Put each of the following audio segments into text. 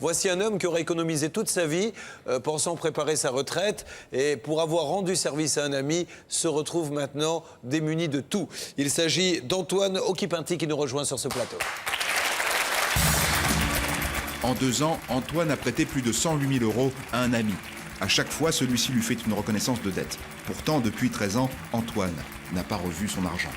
Voici un homme qui aurait économisé toute sa vie, pensant préparer sa retraite, et pour avoir rendu service à un ami, se retrouve maintenant démuni de tout. Il s'agit d'Antoine Occhipinti qui nous rejoint sur ce plateau. En 2 ans, Antoine a prêté plus de 108 000 € à un ami. À chaque fois, celui-ci lui fait une reconnaissance de dette. Pourtant, depuis 13 ans, Antoine n'a pas revu son argent.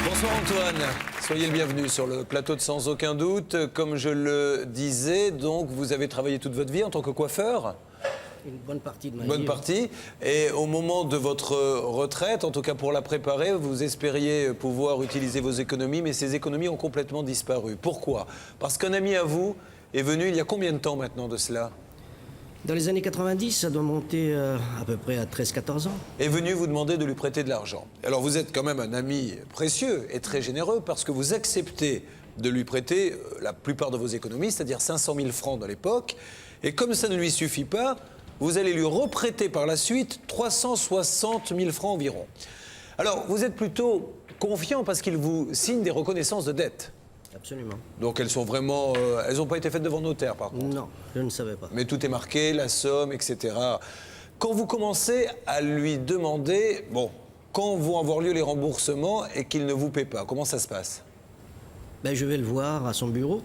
Bonsoir Antoine, soyez le bienvenu sur le plateau de Sans Aucun Doute. Comme je le disais, donc vous avez travaillé toute votre vie en tant que coiffeur ? Une bonne partie de ma vie. Bonne partie. Et au moment de votre retraite, en tout cas pour la préparer, vous espériez pouvoir utiliser vos économies, mais ces économies ont complètement disparu. Pourquoi ? Parce qu'un ami à vous est venu il y a combien de temps maintenant de cela ? Dans les années 90, ça doit monter à peu près à 13-14 ans. Est venu vous demander de lui prêter de l'argent. Alors vous êtes quand même un ami précieux et très généreux parce que vous acceptez de lui prêter la plupart de vos économies, c'est-à-dire 500 000 francs de l'époque. Et comme ça ne lui suffit pas, vous allez lui reprêter par la suite 360 000 francs environ. Alors vous êtes plutôt confiant parce qu'il vous signe des reconnaissances de dette. Absolument. Donc elles sont vraiment... elles n'ont pas été faites devant notaire par contre. Non, je ne savais pas. Mais tout est marqué, la somme, etc. Quand vous commencez à lui demander, bon, quand vont avoir lieu les remboursements et qu'il ne vous paie pas, comment ça se passe ? Ben, je vais le voir à son bureau.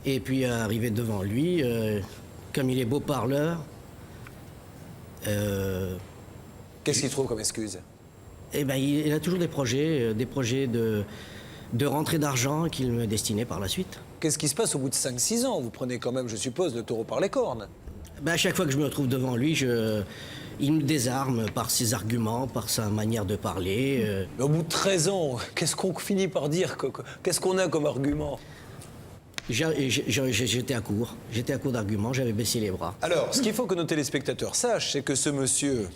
Et puis, arrivé devant lui, comme il est beau parleur... Qu'est-ce qu'il trouve comme excuse ? Eh ben, il a toujours des projets de rentrée d'argent qu'il me destinait par la suite. Qu'est-ce qui se passe au bout de 5-6 ans ? Vous prenez quand même, je suppose, le taureau par les cornes. Ben, à chaque fois que je me retrouve devant lui, il me désarme par ses arguments, par sa manière de parler. Mais au bout de 13 ans, qu'est-ce qu'on finit par dire ? Qu'est-ce qu'on a comme argument ? J'étais à court. J'étais à court d'arguments, j'avais baissé les bras. Alors, ce qu'il faut que nos téléspectateurs sachent, c'est que ce monsieur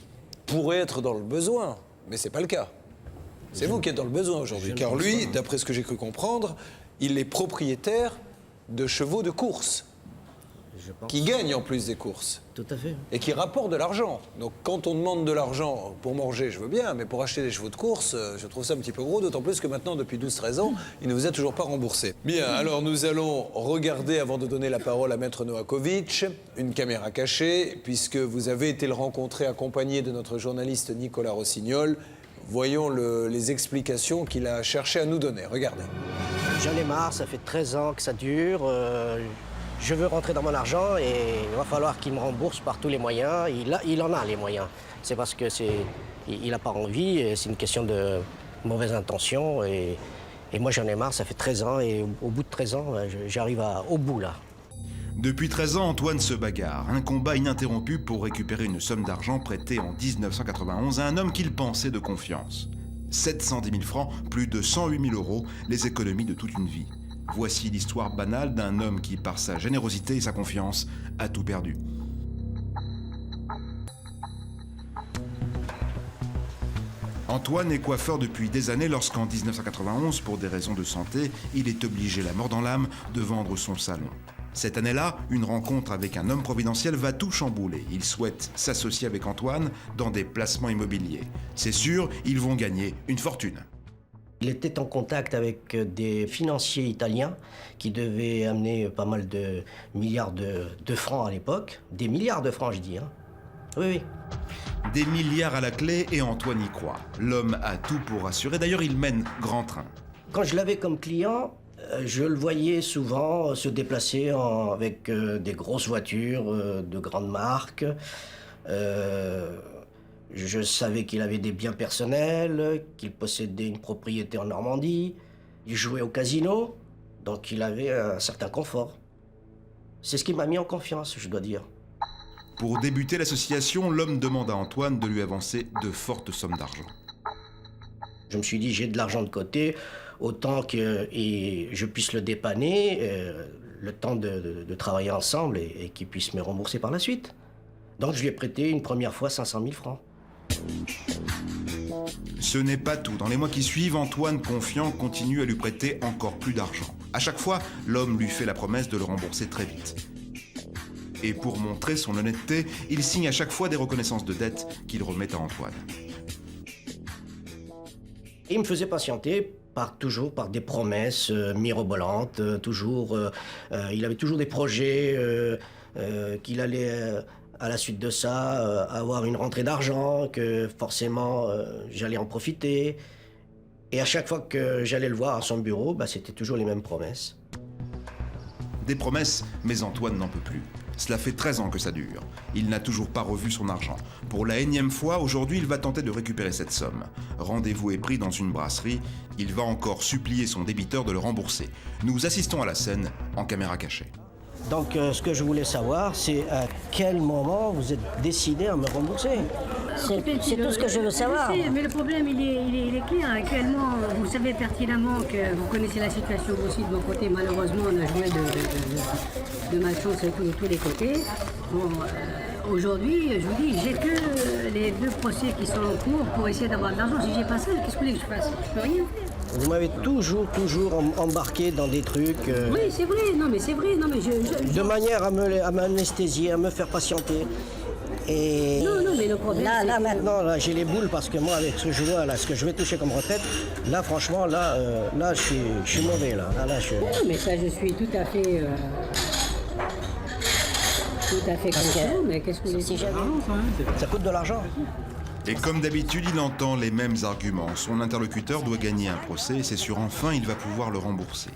pourrait être dans le besoin, mais c'est pas le cas. C'est vous qui êtes dans le besoin aujourd'hui, car lui, d'après ce que j'ai cru comprendre, il est propriétaire de chevaux de course, Je pense. qui gagnent en plus des courses, Tout à fait. et qui rapportent de l'argent. Donc quand on demande de l'argent pour manger, je veux bien, mais pour acheter des chevaux de course, je trouve ça un petit peu gros, d'autant plus que maintenant, depuis 12-13 ans, il ne vous a toujours pas remboursé. Bien, alors nous allons regarder, avant de donner la parole à Maître Novakovic, une caméra cachée, puisque vous avez été le rencontrer accompagné de notre journaliste Nicolas Rossignol. Voyons les explications qu'il a cherché à nous donner. Regardez. J'en ai marre, ça fait 13 ans que ça dure. Je veux rentrer dans mon argent et il va falloir qu'il me rembourse par tous les moyens. Il en a les moyens. C'est parce que il n'a pas envie, et c'est une question de mauvaise intention. Et moi j'en ai marre, ça fait 13 ans et au bout de 13 ans, j'arrive au bout là. Depuis 13 ans, Antoine se bagarre. Un combat ininterrompu pour récupérer une somme d'argent prêtée en 1991 à un homme qu'il pensait de confiance. 710 000 francs, plus de 108 000 €, les économies de toute une vie. Voici l'histoire banale d'un homme qui, par sa générosité et sa confiance, a tout perdu. Antoine est coiffeur depuis des années lorsqu'en 1991, pour des raisons de santé, il est obligé, la mort dans l'âme, de vendre son salon. Cette année-là, une rencontre avec un homme providentiel va tout chambouler. Il souhaite s'associer avec Antoine dans des placements immobiliers. C'est sûr, ils vont gagner une fortune. Il était en contact avec des financiers italiens qui devaient amener pas mal de milliards de francs à l'époque. Des milliards de francs, je dis. Hein. Oui, oui. Des milliards à la clé et Antoine y croit. L'homme a tout pour assurer. D'ailleurs, il mène grand train. Quand je l'avais comme client, je le voyais souvent se déplacer avec des grosses voitures de grandes marques. Je savais qu'il avait des biens personnels, qu'il possédait une propriété en Normandie. Il jouait au casino, donc il avait un certain confort. C'est ce qui m'a mis en confiance, je dois dire. Pour débuter l'association, l'homme demande à Antoine de lui avancer de fortes sommes d'argent. Je me suis dit, j'ai de l'argent de côté, autant que je puisse le dépanner, le temps de travailler ensemble et qu'il puisse me rembourser par la suite. Donc je lui ai prêté une première fois 500 000 francs. Ce n'est pas tout. Dans les mois qui suivent, Antoine, confiant, continue à lui prêter encore plus d'argent. À chaque fois, l'homme lui fait la promesse de le rembourser très vite. Et pour montrer son honnêteté, il signe à chaque fois des reconnaissances de dette qu'il remet à Antoine. Il me faisait patienter toujours par des promesses mirobolantes, il avait toujours des projets qu'il allait, à la suite de ça, avoir une rentrée d'argent, que forcément j'allais en profiter. Et à chaque fois que j'allais le voir à son bureau, c'était toujours les mêmes promesses. Des promesses, mais Antoine n'en peut plus. Cela fait 13 ans que ça dure. Il n'a toujours pas revu son argent. Pour la énième fois, aujourd'hui, il va tenter de récupérer cette somme. Rendez-vous est pris dans une brasserie. Il va encore supplier son débiteur de le rembourser. Nous assistons à la scène en caméra cachée. Donc ce que je voulais savoir, c'est à quel moment vous êtes décidé à me rembourser. C'est tout ce que je veux savoir. Mais le problème, il est clair. Actuellement, vous savez pertinemment que vous connaissez la situation aussi de mon côté. Malheureusement, on a joué de malchance de tous les côtés. Bon, aujourd'hui, je vous dis, j'ai que les 2 procès qui sont en cours pour essayer d'avoir de l'argent. Si j'ai pas ça, qu'est-ce que vous voulez que je fasse? Je peux rien faire. Vous m'avez toujours embarqué dans des trucs... Oui, c'est vrai. Non, mais c'est vrai. Non, mais de manière à m'anesthésier, à me faire patienter. Et non, mais le problème, là maintenant, là, j'ai les boules parce que moi, avec ce que je vois, là, ce que je vais toucher comme retraite, là, franchement, là, je suis mauvais, là. Là, je... Non, mais ça, je suis tout à fait conscient, mais qu'est-ce que vous voulez dire? Ça coûte de l'argent. Et comme d'habitude, il entend les mêmes arguments. Son interlocuteur doit gagner un procès et c'est sûr, enfin, il va pouvoir le rembourser.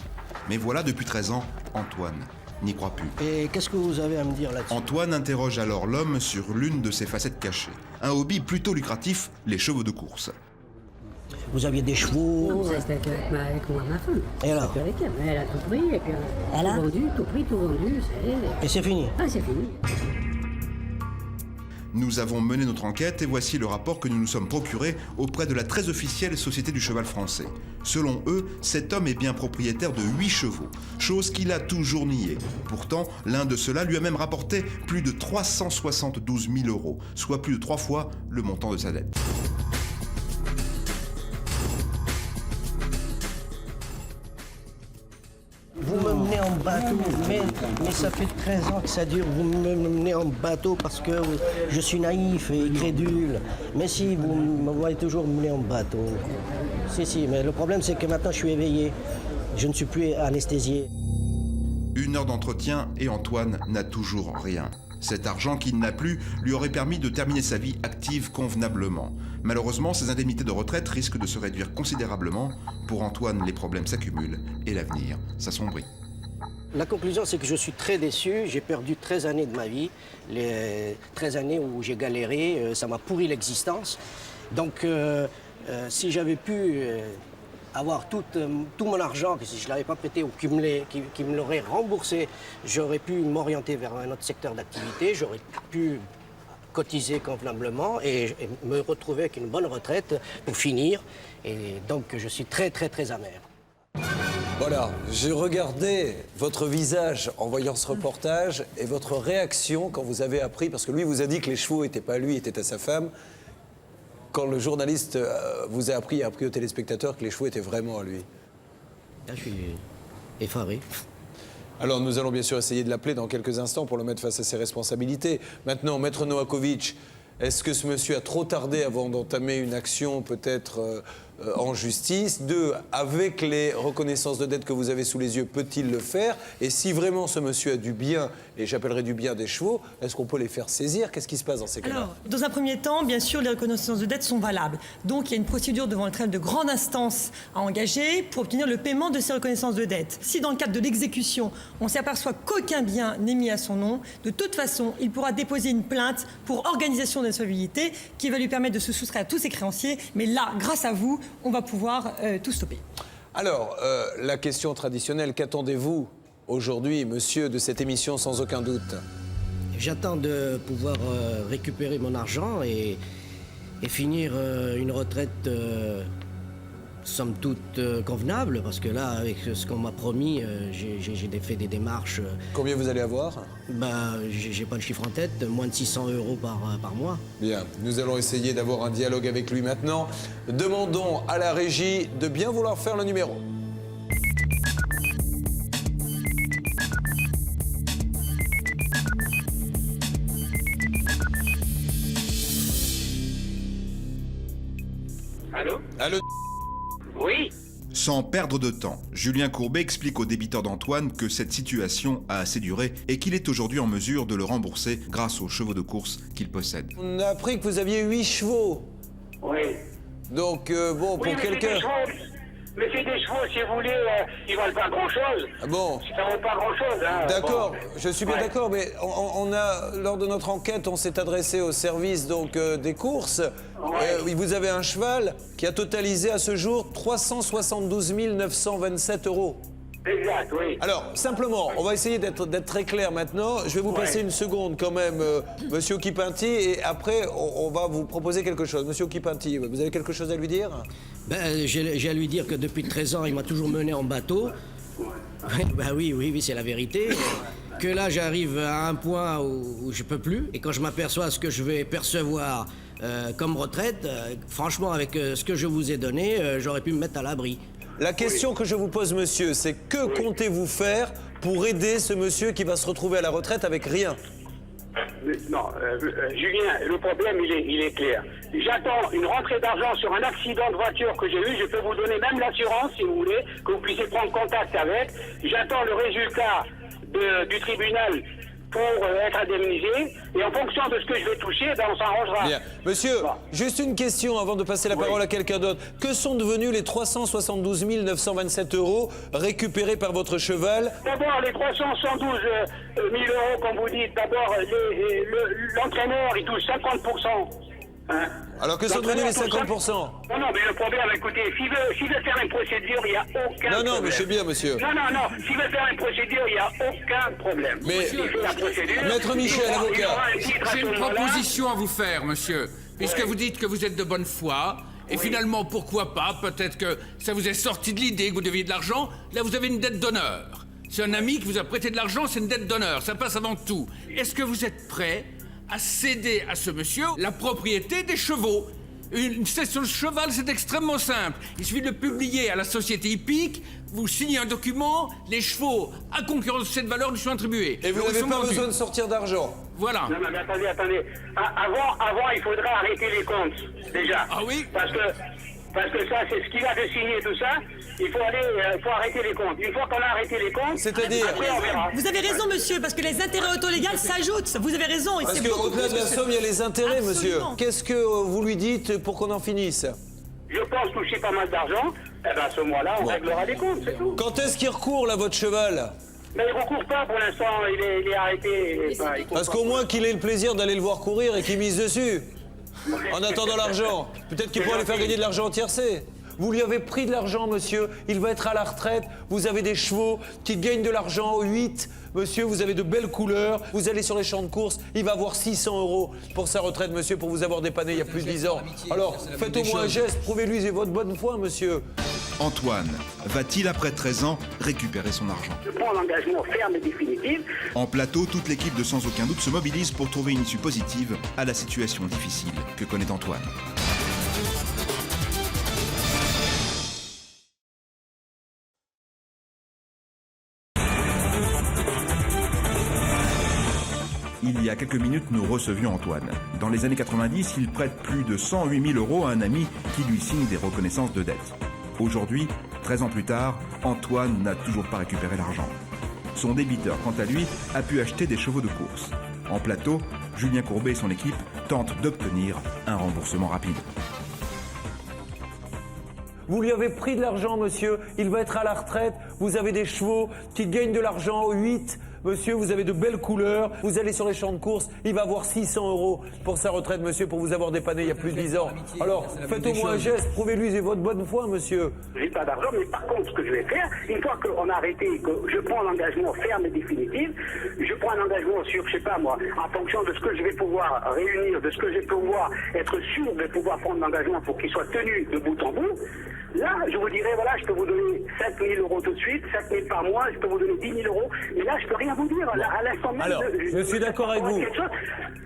Mais voilà, depuis 13 ans, Antoine n'y croit plus. Et qu'est-ce que vous avez à me dire là-dessus? Antoine interroge alors l'homme sur l'une de ses facettes cachées. Un hobby plutôt lucratif, les chevaux de course. Vous aviez des chevaux? Non, c'était avec ma femme. Et alors? Avec elle. Elle a tout pris, et puis tout vendu, Et c'est fini? Ah, c'est fini. Nous avons mené notre enquête et voici le rapport que nous nous sommes procurés auprès de la très officielle Société du Cheval Français. Selon eux, cet homme est bien propriétaire de 8 chevaux, chose qu'il a toujours niée. Pourtant, l'un de ceux-là lui a même rapporté plus de 372 000 €, soit plus de 3 fois le montant de sa dette. Vous me menez en bateau, mais ça fait 13 ans que ça dure. Vous me menez en bateau parce que je suis naïf et crédule. Mais si, vous me voyez toujours me mener en bateau. Si, mais le problème c'est que maintenant je suis éveillé. Je ne suis plus anesthésié. 1 heure d'entretien et Antoine n'a toujours rien. Cet argent qu'il n'a plus lui aurait permis de terminer sa vie active convenablement. Malheureusement, ses indemnités de retraite risquent de se réduire considérablement. Pour Antoine, les problèmes s'accumulent et l'avenir s'assombrit. La conclusion, c'est que je suis très déçu. J'ai perdu 13 années de ma vie. Les 13 années où j'ai galéré, ça m'a pourri l'existence. Donc, si j'avais pu avoir tout mon argent, que si je ne l'avais pas prêté ou qui me l'aurait remboursé, j'aurais pu m'orienter vers un autre secteur d'activité, j'aurais pu cotiser convenablement et me retrouver avec une bonne retraite pour finir. Et donc je suis très très très amer. Voilà, j'ai regardé votre visage en voyant ce reportage et votre réaction quand vous avez appris, parce que lui vous a dit que les chevaux n'étaient pas à lui, étaient à sa femme. Quand le journaliste vous a appris aux téléspectateurs que les chevaux étaient vraiment à lui. Là, je suis effaré. Alors nous allons bien sûr essayer de l'appeler dans quelques instants pour le mettre face à ses responsabilités. Maintenant, Maître Novakovic, est-ce que ce monsieur a trop tardé avant d'entamer une action peut-être en justice? 2, avec les reconnaissances de dette que vous avez sous les yeux, peut-il le faire? Et si vraiment ce monsieur a du bien, et j'appellerai du bien des chevaux, est-ce qu'on peut les faire saisir? Qu'est-ce qui se passe dans ces cas-là? Alors, dans un premier temps, bien sûr, les reconnaissances de dette sont valables. Donc, il y a une procédure devant le tribunal de grande instance à engager pour obtenir le paiement de ces reconnaissances de dette. Si, dans le cadre de l'exécution, on s'aperçoit qu'aucun bien n'est mis à son nom, de toute façon, il pourra déposer une plainte pour organisation d'insolvabilité qui va lui permettre de se soustraire à tous ses créanciers. Mais là, grâce à vous, on va pouvoir tout stopper. Alors, la question traditionnelle, qu'attendez-vous aujourd'hui, monsieur, de cette émission, sans aucun doute? J'attends de pouvoir récupérer mon argent et finir une retraite somme toute convenable, parce que là, avec ce qu'on m'a promis, j'ai fait des démarches. Combien vous allez avoir? J'ai pas le chiffre en tête, moins de 600 € par mois. Bien, nous allons essayer d'avoir un dialogue avec lui maintenant. Demandons à la régie de bien vouloir faire le numéro. Allô? Allô? Oui, Sans perdre de temps, Julien Courbet explique au débiteur d'Antoine que cette situation a assez duré et qu'il est aujourd'hui en mesure de le rembourser grâce aux chevaux de course qu'il possède. On a appris que vous aviez 8 chevaux. Oui. Donc, bon, pour Oui, quelqu'un... mais c'est des chevaux, si vous voulez, ils valent pas grand-chose. Ah bon. Ça vaut pas grand-chose, hein. D'accord, Bon. je suis bien Ouais. d'accord, mais on a, lors de notre enquête, on s'est adressé au service donc, des courses. Vous avez un cheval qui a totalisé à ce jour 372 927 €. Exact, oui. Alors, simplement, on va essayer d'être très clair maintenant. Je vais vous passer une seconde quand même, Monsieur Kipinti, et après, on va vous proposer quelque chose. Monsieur Kipinti, vous avez quelque chose à lui dire? J'ai à lui dire que depuis 13 ans, il m'a toujours mené en bateau. Oui, c'est la vérité. Que là, j'arrive à un point où je peux plus. Et quand je m'aperçois ce que je vais percevoir comme retraite, franchement, avec ce que je vous ai donné, j'aurais pu me mettre à l'abri. La question que je vous pose, monsieur, c'est que comptez-vous faire pour aider ce monsieur qui va se retrouver à la retraite avec rien? Non, Julien, le problème, il est clair. J'attends une rentrée d'argent sur un accident de voiture que j'ai eu. Je peux vous donner même l'assurance, si vous voulez, que vous puissiez prendre contact avec. J'attends le résultat du tribunal pour être indemnisé. Et en fonction de ce que je vais toucher, on s'arrangera. Bien. Monsieur, juste une question avant de passer la parole à quelqu'un d'autre. Que sont devenus les 372 927 € récupérés par votre cheval? D'abord, les 312 000 €, comme vous dites, d'abord, l'entraîneur, il touche 50%. Hein? Alors que sont devenus les 50%? Non, mais le problème, écoutez, s'il veut faire une procédure, il n'y a aucun problème. Non, mais je sais bien, monsieur. Non, s'il veut faire une procédure, il n'y a aucun problème. Mais, il fait la procédure. Maître Michel, il avocat. aura un titre à J'ai ce une moment-là. proposition à vous faire, monsieur. Puisque vous dites que vous êtes de bonne foi, et finalement, pourquoi pas, peut-être que ça vous est sorti de l'idée que vous deviez de l'argent, là vous avez une dette d'honneur. C'est un ami qui vous a prêté de l'argent, c'est une dette d'honneur, ça passe avant tout. Est-ce que vous êtes prêt à céder à ce monsieur la propriété des chevaux? Une cession de cheval, c'est extrêmement simple. Il suffit de le publier à la société hippique, vous signez un document, les chevaux à concurrence de cette valeur lui sont attribués. Et vous n'avez pas besoin de sortir d'argent? Voilà. Non, mais attendez. Avant, il faudra arrêter les comptes, déjà. Ah oui? Parce que ça, c'est ce qu'il a de signer, tout ça. Il faut arrêter les comptes. Une fois qu'on a arrêté les comptes, C'est-à-dire? après, on verra. Vous avez raison, monsieur, parce que les intérêts autolégaux s'ajoutent. Vous avez raison. Et Parce c'est beaucoup qu'au-delà de plus la que- somme, il y a les intérêts, monsieur. Absolument. Qu'est-ce que vous lui dites pour qu'on en finisse? Je pense toucher pas mal d'argent. Eh ben, à ce moment-là, on réglera les comptes, c'est tout. Quand est-ce qu'il recourt, là, votre cheval? Mais il ne recourt pas pour l'instant, il est arrêté. Il court Parce pas. qu'au moins qu'il ait le plaisir d'aller le voir courir et qu'il mise dessus. En attendant l'argent. Peut-être qu'il pourra lui faire gagner de l'argent en tiercé. Vous lui avez pris de l'argent, monsieur. Il va être à la retraite. Vous avez des chevaux qui gagnent de l'argent. 8. Monsieur, vous avez de belles couleurs. Vous allez sur les champs de course. Il va avoir 600 € pour sa retraite, monsieur, pour vous avoir dépanné il y a plus de 10 ans. Alors, faites au moins un geste. Prouvez-lui votre bonne foi, monsieur. Antoine va-t-il, après 13 ans, récupérer son argent? Je prends l'engagement ferme et définitif. En plateau, toute l'équipe de Sans Aucun Doute se mobilise pour trouver une issue positive à la situation difficile que connaît Antoine. Il y a quelques minutes, nous recevions Antoine. Dans les années 90, il prête plus de 108 000 € à un ami qui lui signe des reconnaissances de dette. Aujourd'hui, 13 ans plus tard, Antoine n'a toujours pas récupéré l'argent. Son débiteur, quant à lui, a pu acheter des chevaux de course. En plateau, Julien Courbet et son équipe tentent d'obtenir un remboursement rapide. Vous lui avez pris de l'argent, monsieur. Il va être à la retraite. Vous avez des chevaux qui gagnent de l'argent. 8. Monsieur, vous avez de belles couleurs. Vous allez sur les champs de course. Il va avoir 600 € pour sa retraite, monsieur, pour vous avoir dépanné il y a plus de 10 ans. Alors, faites au moins un geste. Prouvez-lui votre bonne foi, monsieur. J'ai pas d'argent, mais par contre, ce que je vais faire, une fois qu'on a arrêté, que je prends l'engagement ferme et définitif, je prends un engagement sur, je sais pas moi, en fonction de ce que je vais pouvoir réunir, de ce que je vais pouvoir être sûr de pouvoir prendre l'engagement pour qu'il soit tenu de bout en bout. Là, je vous dirais, voilà, je peux vous donner 7 000 € tout de suite, 7 000 par mois, je peux vous donner 10 000 €, et là, je peux rien vous dire. Là, à l'instant même, Alors, je suis d'accord avec vous.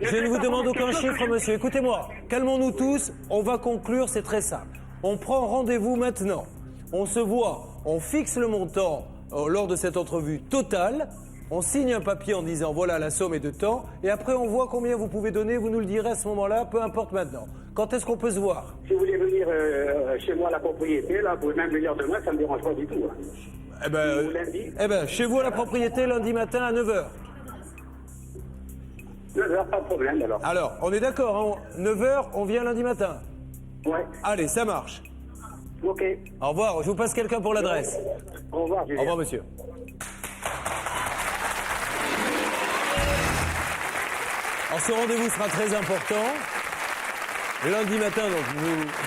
Je ne vous demande aucun chiffre, monsieur. Écoutez-moi, calmons-nous tous. On va conclure, c'est très simple. On prend rendez-vous maintenant. On se voit, on fixe le montant lors de cette entrevue totale. On signe un papier en disant voilà, la somme est de temps. Et après, on voit combien vous pouvez donner. Vous nous le direz à ce moment-là, peu importe maintenant. Quand est-ce qu'on peut se voir? Si vous voulez venir chez moi à la propriété, là, vous pouvez même venir demain, ça ne me dérange pas du tout. Hein. Ou lundi. Chez vous à la propriété, lundi matin à 9h. 9h, pas de problème alors. Alors, on est d'accord, hein, 9h, on vient lundi matin. Ouais. Allez, ça marche. Ok. Au revoir, je vous passe quelqu'un pour l'adresse. Au revoir, Julien. Au revoir, monsieur. Alors, ce rendez-vous sera très important. Lundi matin, donc,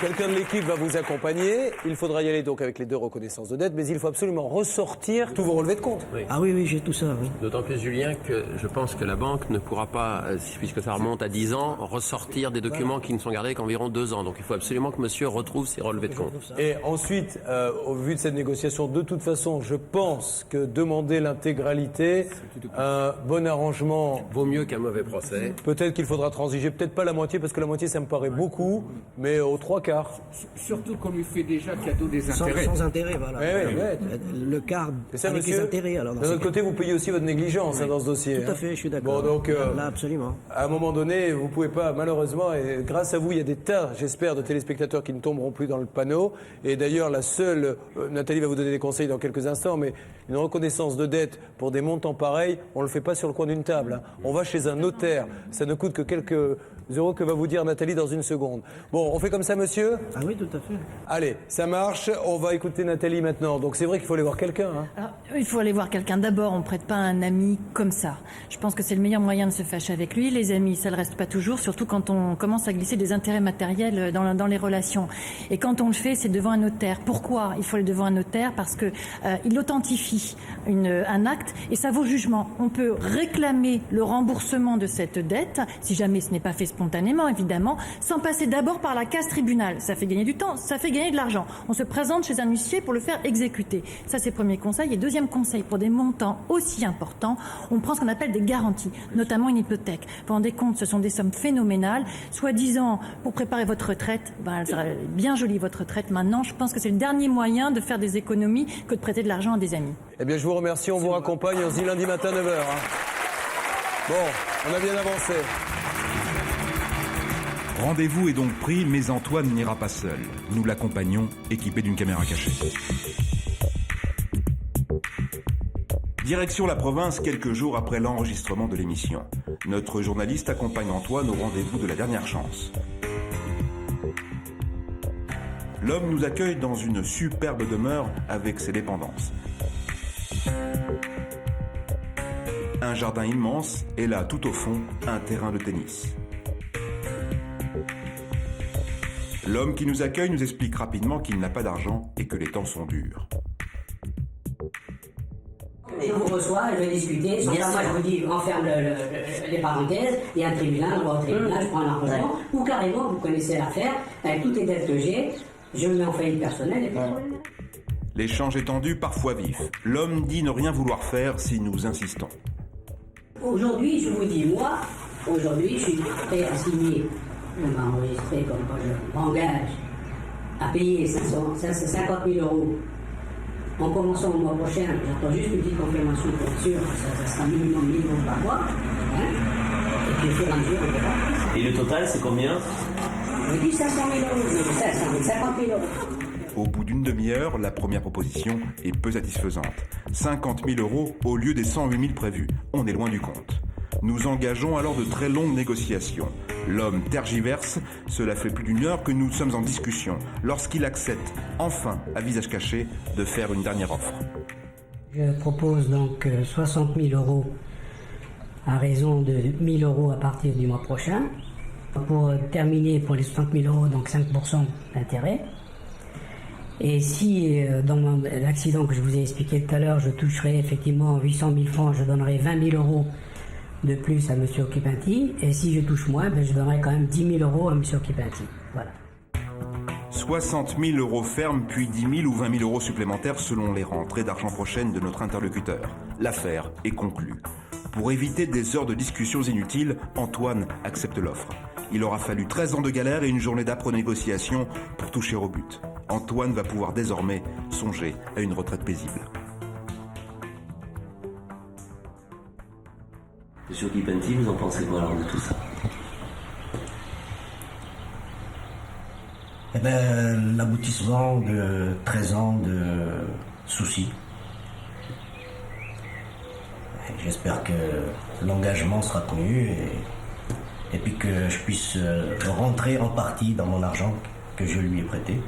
quelqu'un de l'équipe va vous accompagner. Il faudra y aller donc avec les 2 reconnaissances de dette, mais il faut absolument ressortir tous vos relevés de compte. Oui. Ah oui, j'ai tout ça, oui. D'autant plus, Julien, que je pense que la banque ne pourra pas, puisque ça remonte à 10 ans, ressortir des documents qui ne sont gardés qu'environ 2 ans. Donc il faut absolument que monsieur retrouve ses relevés de compte. Et ensuite, au vu de cette négociation, de toute façon, je pense que demander l'intégralité, un bon arrangement... Vaut mieux qu'un mauvais procès. Peut-être qu'il faudra transiger, peut-être pas la moitié, parce que la moitié, ça me paraît beaucoup, mais aux 3/4. Surtout qu'on lui fait déjà cadeau des Sans intérêt, voilà. Ouais. Le quart C'est ça, avec monsieur. les intérêts, alors. D'un autre côté, vous payez aussi votre négligence dans ce dossier. Tout à fait, je suis d'accord. Bon, donc, Là, absolument. à un moment donné, vous pouvez pas, malheureusement, et grâce à vous, il y a des tas, j'espère, de téléspectateurs qui ne tomberont plus dans le panneau. Et d'ailleurs, la seule, Nathalie va vous donner des conseils dans quelques instants, mais une reconnaissance de dette pour des montants pareils, on le fait pas sur le coin d'une table. Hein. On va chez un notaire. Ça ne coûte que quelques euros que va vous dire Nathalie dans une seconde. Bon, on fait comme ça, monsieur? Ah oui, tout à fait. Allez, ça marche. On va écouter Nathalie maintenant. Donc c'est vrai qu'il faut aller voir quelqu'un. Hein. Alors, il faut aller voir quelqu'un d'abord, on ne prête pas à un ami comme ça. Je pense que c'est le meilleur moyen de se fâcher avec lui. Les amis, ça ne le reste pas toujours, surtout quand on commence à glisser des intérêts matériels dans les relations. Et quand on le fait, c'est devant un notaire. Pourquoi il faut aller devant un notaire? Parce que il authentifie un acte et ça vaut jugement. On peut réclamer le remboursement de cette dette, si jamais ce n'est pas fait spontanément, évidemment, sans passer d'abord par la case tribunal. Ça fait gagner du temps, ça fait gagner de l'argent. On se présente chez un huissier pour le faire exécuter. Ça, c'est premier conseil. Et deuxième conseil, pour des montants aussi importants, on prend ce qu'on appelle des garanties, notamment une hypothèque. Vous vous rendez compte, ce sont des sommes phénoménales, soi-disant pour préparer votre retraite. Elle sera bien jolie, votre retraite. Maintenant, je pense que c'est le dernier moyen de faire des économies que de prêter de l'argent à des amis. Eh bien, je vous remercie. On vous raccompagne. On se dit lundi matin 9h. Hein. Bon, on a bien avancé. Rendez-vous est donc pris, mais Antoine n'ira pas seul. Nous l'accompagnons, équipé d'une caméra cachée. Direction la province quelques jours après l'enregistrement de l'émission. Notre journaliste accompagne Antoine au rendez-vous de la dernière chance. L'homme nous accueille dans une superbe demeure avec ses dépendances. Un jardin immense et là, tout au fond, un terrain de tennis. L'homme qui nous accueille nous explique rapidement qu'il n'a pas d'argent et que les temps sont durs. Je vous reçois, je vais discuter. Moi, je vous dis, on ferme les parenthèses, il y a un tribunal, on va au tribunal, je prends l'argent. Ou carrément, vous connaissez l'affaire, avec toutes les dettes que j'ai, je me mets en faillite personnelle et puis... L'échange est tendu, parfois vif. L'homme dit ne rien vouloir faire si nous insistons. Aujourd'hui, je vous dis, moi, aujourd'hui, je suis prêt à signer, je m'enregistrer comme quand je m'engage à payer 50 000 euros. En commençant le mois prochain, j'attends juste une petite confirmation pour être sûr que ça sera minimum 1 000 euros par mois. Hein, et puis au fur et à mesure, on verra. Et le total, c'est combien? Je dis 500 000 euros, je dis 50 000 euros. Au bout d'une demi-heure, la première proposition est peu satisfaisante. 50 000 euros au lieu des 108 000 prévus. On est loin du compte. Nous engageons alors de très longues négociations. L'homme tergiverse, cela fait plus d'1 heure que nous sommes en discussion, lorsqu'il accepte, enfin, à visage caché, de faire une dernière offre. Je propose donc 60 000 euros à raison de 1 000 euros à partir du mois prochain. Pour terminer, pour les 60 000 euros, donc 5% d'intérêt. Et si, dans l'accident que je vous ai expliqué tout à l'heure, je toucherai effectivement 800 000 francs, je donnerai 20 000 euros de plus à M. Occhipinti. Et si je touche moins, je donnerai quand même 10 000 euros à M. Occhipinti. Voilà. 60 000 euros fermes, puis 10 000 ou 20 000 euros supplémentaires selon les rentrées d'argent prochaines de notre interlocuteur. L'affaire est conclue. Pour éviter des heures de discussions inutiles, Antoine accepte l'offre. Il aura fallu 13 ans de galère et une journée d'âpres négociations pour toucher au but. Antoine va pouvoir désormais songer à une retraite paisible. Monsieur Occhipinti, vous en pensez quoi alors de tout ça? Eh ben, l'aboutissement de 13 ans de soucis. J'espère que l'engagement sera tenu et puis que je puisse rentrer en partie dans mon argent que je lui ai prêté.